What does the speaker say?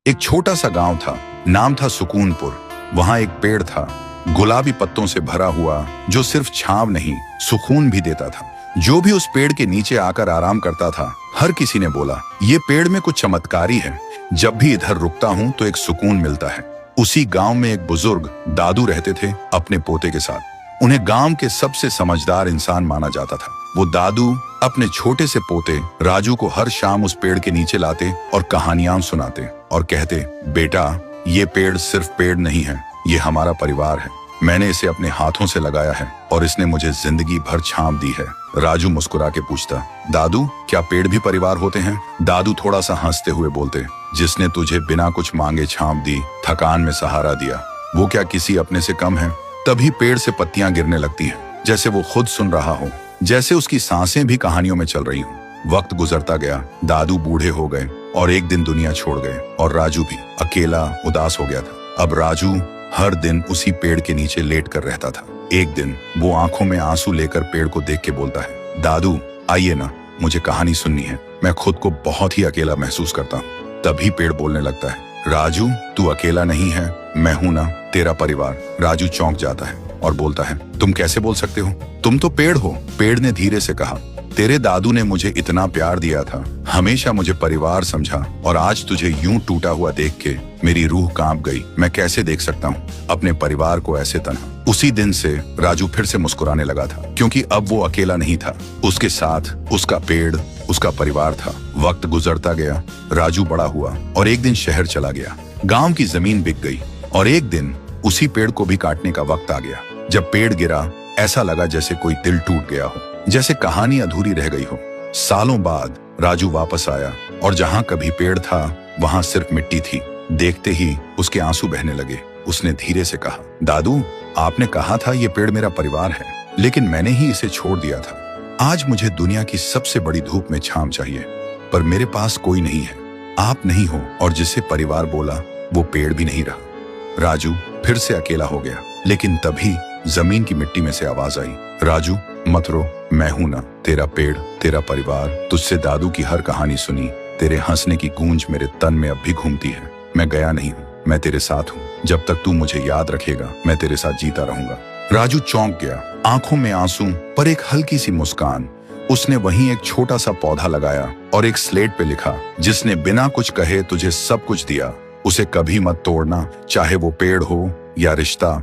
एक छोटा सा गांव था, नाम था सुकूनपुर। वहां एक पेड़ था, गुलाबी पत्तों से भरा हुआ, जो सिर्फ छांव नहीं, सुकून भी देता था। जो भी उस पेड़ के नीचे आकर आराम करता था, हर किसी ने बोला, ये पेड़ में कुछ चमत्कारी है। जब भी इधर रुकता हूँ तो एक सुकून मिलता है। उसी गांव में एक बुजुर्ग दादू रहते थे अपने पोते के साथ। उन्हें गांव के सबसे समझदार इंसान माना जाता था। वो दादू अपने छोटे से पोते राजू को हर शाम उस पेड़ के नीचे लाते और कहानियां सुनाते और कहते, बेटा, ये पेड़ सिर्फ पेड़ नहीं है, ये हमारा परिवार है। मैंने इसे अपने हाथों से लगाया है और इसने मुझे जिंदगी भर छांव दी है। राजू मुस्कुरा के पूछता, दादू, क्या पेड़ भी परिवार होते हैं? दादू थोड़ा सा हंसते हुए बोलते, जिसने तुझे बिना कुछ मांगे छांव दी, थकान में सहारा दिया, वो क्या किसी अपने से कम है? तभी पेड़ से पत्तियां गिरने लगती हैं, जैसे वो खुद सुन रहा हो, जैसे उसकी सांसें भी कहानियों में चल रही हो। वक्त गुजरता गया, दादू बूढ़े हो गए और एक दिन दुनिया छोड़ गए और राजू भी अकेला उदास हो गया था। अब राजू हर दिन उसी पेड़ के नीचे लेट कर रहता था। एक दिन वो आंखों में आंसू लेकर पेड़ को देख के बोलता है, दादू, आइए ना, मुझे कहानी सुननी है। मैं खुद को बहुत ही अकेला महसूस करता हूँ। तभी पेड़ बोलने लगता है, राजू, तू अकेला नहीं है, मैं हूं ना, तेरा परिवार। राजू चौंक जाता है और बोलता है, तुम कैसे बोल सकते हो? तुम तो पेड़ हो। पेड़ ने धीरे से कहा, तेरे दादू ने मुझे इतना प्यार दिया था, हमेशा मुझे परिवार समझा, और आज तुझे यूं टूटा हुआ देख के मेरी रूह कांप गई। मैं कैसे देख सकता हूँ अपने परिवार को ऐसे तन्हा। उसी दिन से राजू फिर से मुस्कुराने लगा था, क्योंकि अब वो अकेला नहीं था। उसके साथ उसका पेड़, उसका परिवार था। वक्त गुजरता गया, राजू बड़ा हुआ और एक दिन शहर चला गया। गांव की जमीन बिक गई और एक दिन उसी पेड़ को भी काटने का वक्त आ गया। जब पेड़ गिरा, ऐसा लगा जैसे कोई दिल टूट गया हो, जैसे कहानी अधूरी रह गई हो। सालों बाद राजू वापस आया और जहां कभी पेड़ था, वहां सिर्फ मिट्टी थी। देखते ही उसके आंसू बहने लगे। उसने धीरे से कहा, दादू, आपने कहा था ये पेड़ मेरा परिवार है, लेकिन मैंने ही इसे छोड़ दिया था। आज मुझे दुनिया की सबसे बड़ी धूप में छांव चाहिए, पर मेरे पास कोई नहीं है। आप नहीं हो, और जिसे परिवार बोला वो पेड़ भी नहीं रहा। राजू फिर से अकेला हो गया, लेकिन तभी जमीन की मिट्टी में से आवाज आई, राजू, मत रो, मैं हूं ना, तेरा पेड़, तेरा परिवार। तुझसे दादू की हर कहानी सुनी, तेरे हंसने की गूंज मेरे तन में अब भी घूमती है। मैं गया नहीं हूँ, मैं तेरे साथ हूँ। जब तक तू मुझे याद रखेगा, मैं तेरे साथ जीता रहूंगा। राजू चौंक गया, आंखों में आंसू पर एक हल्की सी मुस्कान। उसने वहीं एक छोटा सा पौधा लगाया और एक स्लेट पे लिखा, जिसने बिना कुछ कहे तुझे सब कुछ दिया, उसे कभी मत तोड़ना, चाहे वो पेड़ हो या रिश्ता।